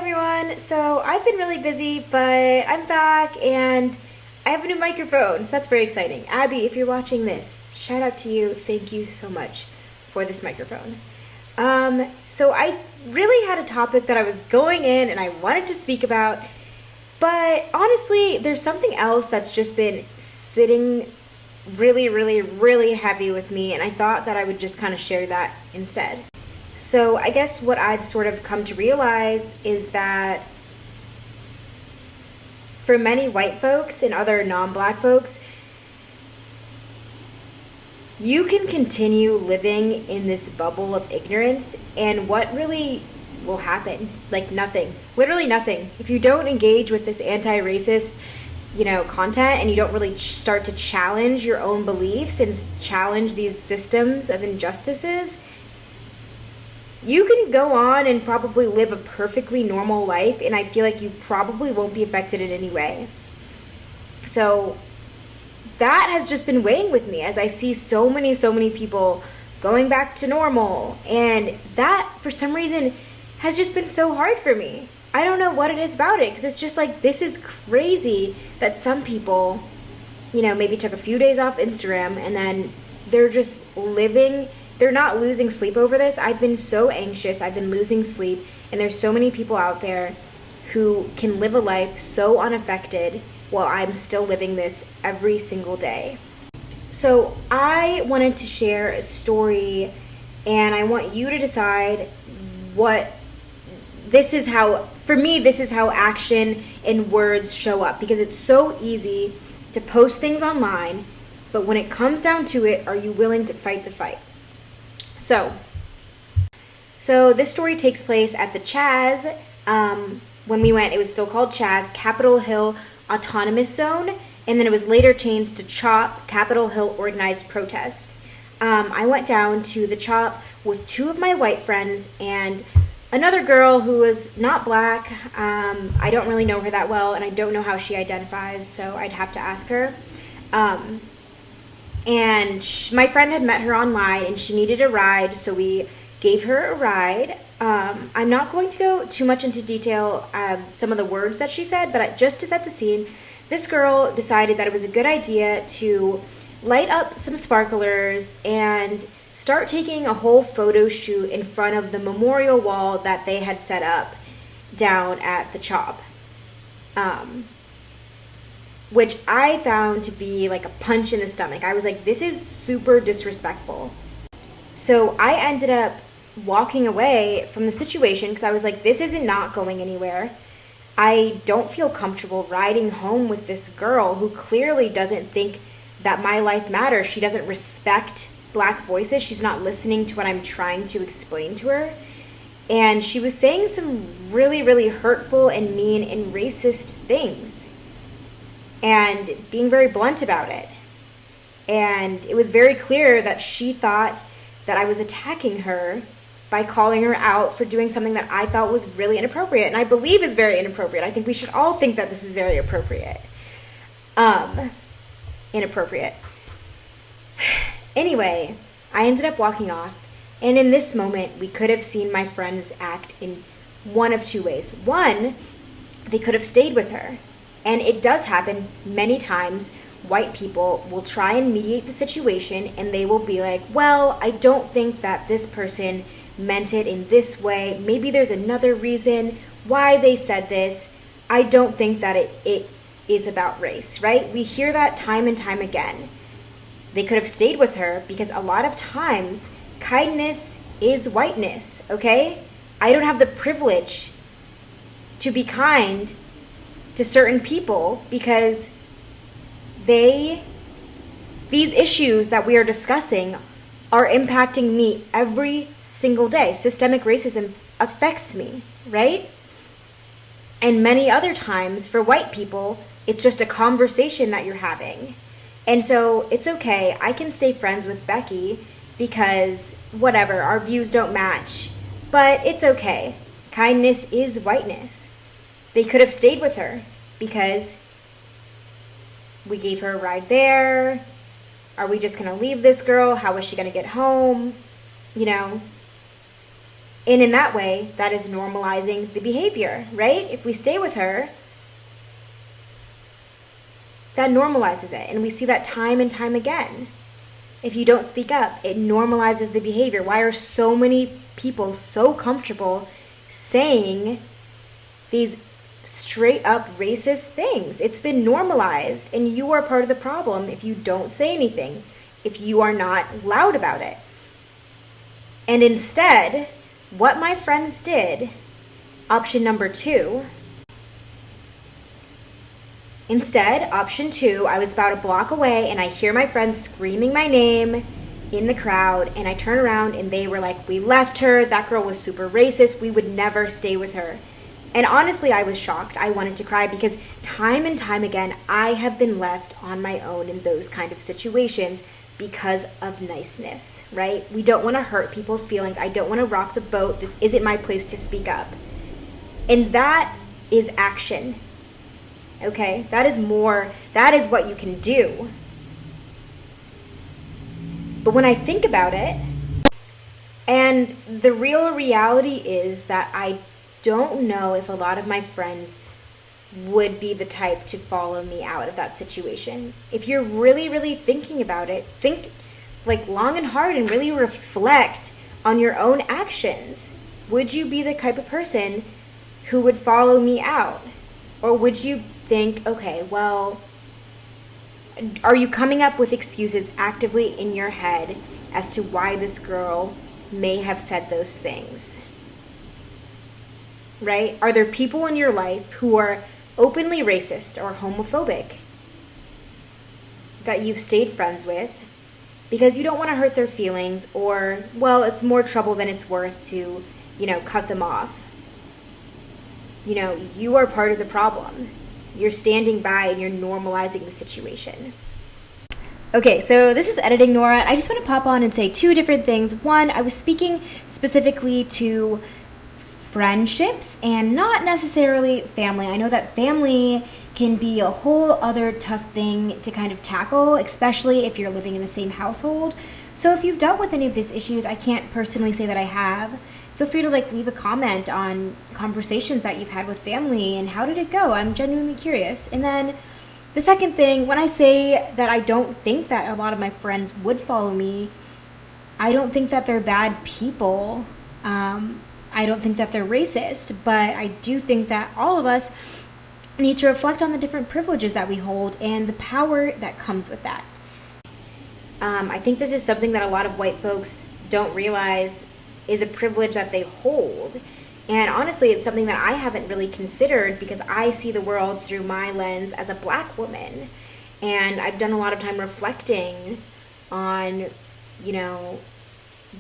everyone. So I've been really busy, but I'm back and I have a new microphone, so that's very exciting. Abby, if you're watching this, shout out to you. Thank you so much for this microphone. So I really had a topic that I was going in and I wanted to speak about, but honestly, there's something else that's just been sitting really, really, really heavy with me, and I thought that I would just kind of share that instead. So I guess what I've sort of come to realize is that for many white folks and other non-black folks, you can continue living in this bubble of ignorance, and what really will happen? Like nothing. Literally nothing. If you don't engage with this anti-racist, content, and you don't really start to challenge your own beliefs and challenge these systems of injustices, you can go on and probably live a perfectly normal life, and I feel like you probably won't be affected in any way. So that has just been weighing with me as I see so many people going back to normal, and that for some reason has just been so hard for me. I don't know what it is about it, because it's just like, this is crazy that some people, maybe took a few days off Instagram and then they're just living. They're not losing sleep over this. I've been so anxious. I've been losing sleep. And there's so many people out there who can live a life so unaffected while I'm still living this every single day. So I wanted to share a story, and I want you to decide what this is how, for me, this is how action and words show up, because it's so easy to post things online, but when it comes down to it, are you willing to fight the fight? So this story takes place at the Chaz. When we went, it was still called Chaz, Capitol Hill Autonomous Zone, and then it was later changed to CHOP, Capitol Hill Organized Protest. I went down to the CHOP with two of my white friends and another girl who was not black. I don't really know her that well, and I don't know how she identifies, so I'd have to ask her. My friend had met her online, and she needed a ride, so we gave her a ride. I'm not going to go too much into detail some of the words that she said, but just to set the scene, this girl decided that it was a good idea to light up some sparklers and start taking a whole photo shoot in front of the memorial wall that they had set up down at the CHOP. Which I found to be like a punch in the stomach. I was like, this is super disrespectful. So I ended up walking away from the situation because I was like, this isn't not going anywhere. I don't feel comfortable riding home with this girl who clearly doesn't think that my life matters. She doesn't respect black voices. She's not listening to what I'm trying to explain to her. And she was saying some really, really hurtful and mean and racist things, and being very blunt about it. And it was very clear that she thought that I was attacking her by calling her out for doing something that I thought was really inappropriate, and I believe is very inappropriate. I think we should all think that this is very appropriate. Inappropriate. Anyway, I ended up walking off, and in this moment, we could have seen my friends act in one of two ways. One, they could have stayed with her. And it does happen many times. White people will try and mediate the situation, and they will be like, well, I don't think that this person meant it in this way. Maybe there's another reason why they said this. I don't think that it is about race, right? We hear that time and time again. They could have stayed with her because a lot of times kindness is whiteness, okay? I don't have the privilege to be kind to certain people because these issues that we are discussing are impacting me every single day. Systemic racism affects me, right? And many other times for white people, it's just a conversation that you're having. And so it's okay. I can stay friends with Becky because whatever, our views don't match, but it's okay. Kindness is whiteness. They could have stayed with her because we gave her a ride there. Are we just going to leave this girl? How is she going to get home? And in that way, that is normalizing the behavior, right? If we stay with her, that normalizes it. And we see that time and time again. If you don't speak up, it normalizes the behavior. Why are so many people so comfortable saying these straight up racist things? It's been normalized, and you are part of the problem if you don't say anything, if you are not loud about it. And instead, what my friends did, option number 2, option 2, I was about a block away and I hear my friends screaming my name in the crowd, and I turn around and they were like, we left her, that girl was super racist, we would never stay with her. And honestly, I was shocked. I wanted to cry because time and time again, I have been left on my own in those kind of situations because of niceness, right? We don't want to hurt people's feelings. I don't want to rock the boat. This isn't my place to speak up. And that is action. Okay? That is what you can do. But when I think about it, and the real reality is that I don't know if a lot of my friends would be the type to follow me out of that situation. If you're really, really thinking about it, think like long and hard and really reflect on your own actions. Would you be the type of person who would follow me out? Or would you think, okay, well, are you coming up with excuses actively in your head as to why this girl may have said those things? Right? Are there people in your life who are openly racist or homophobic that you've stayed friends with because you don't want to hurt their feelings, or, well, it's more trouble than it's worth to, cut them off? You are part of the problem. You're standing by and you're normalizing the situation. Okay, so this is Editing Nora. I just want to pop on and say 2 different things. One, I was speaking specifically to friendships and not necessarily family. I know that family can be a whole other tough thing to kind of tackle, especially if you're living in the same household. So if you've dealt with any of these issues, I can't personally say that I have. Feel free to leave a comment on conversations that you've had with family and how did it go? I'm genuinely curious. And then the second thing, when I say that I don't think that a lot of my friends would follow me, I don't think that they're bad people. I don't think that they're racist, but I do think that all of us need to reflect on the different privileges that we hold and the power that comes with that. I think this is something that a lot of white folks don't realize is a privilege that they hold. And honestly, it's something that I haven't really considered because I see the world through my lens as a Black woman. And I've done a lot of time reflecting on,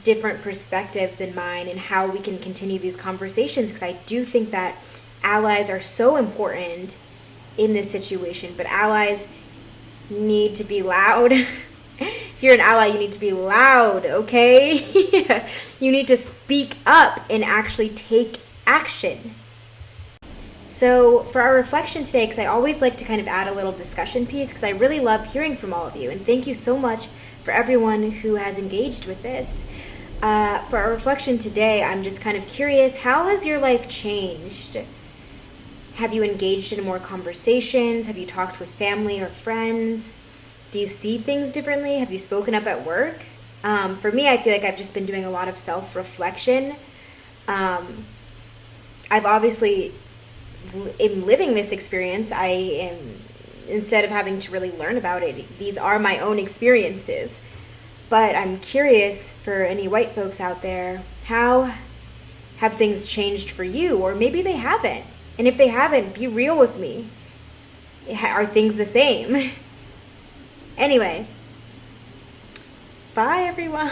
different perspectives than mine and how we can continue these conversations, because I do think that allies are so important in this situation, but allies need to be loud. If you're an ally, you need to be loud, okay? You need to speak up and actually take action. So for our reflection today, because I always like to kind of add a little discussion piece, because I really love hearing from all of you, and thank you so much for everyone who has engaged with this. For our reflection today, I'm just kind of curious, how has your life changed? Have you engaged in more conversations? Have you talked with family or friends? Do you see things differently? Have you spoken up at work? For me, I feel like I've just been doing a lot of self-reflection. I've obviously, in living this experience, I am, instead of having to really learn about it, these are my own experiences. But I'm curious for any white folks out there, how have things changed for you? Or maybe they haven't. And if they haven't, be real with me. Are things the same? Anyway, bye everyone.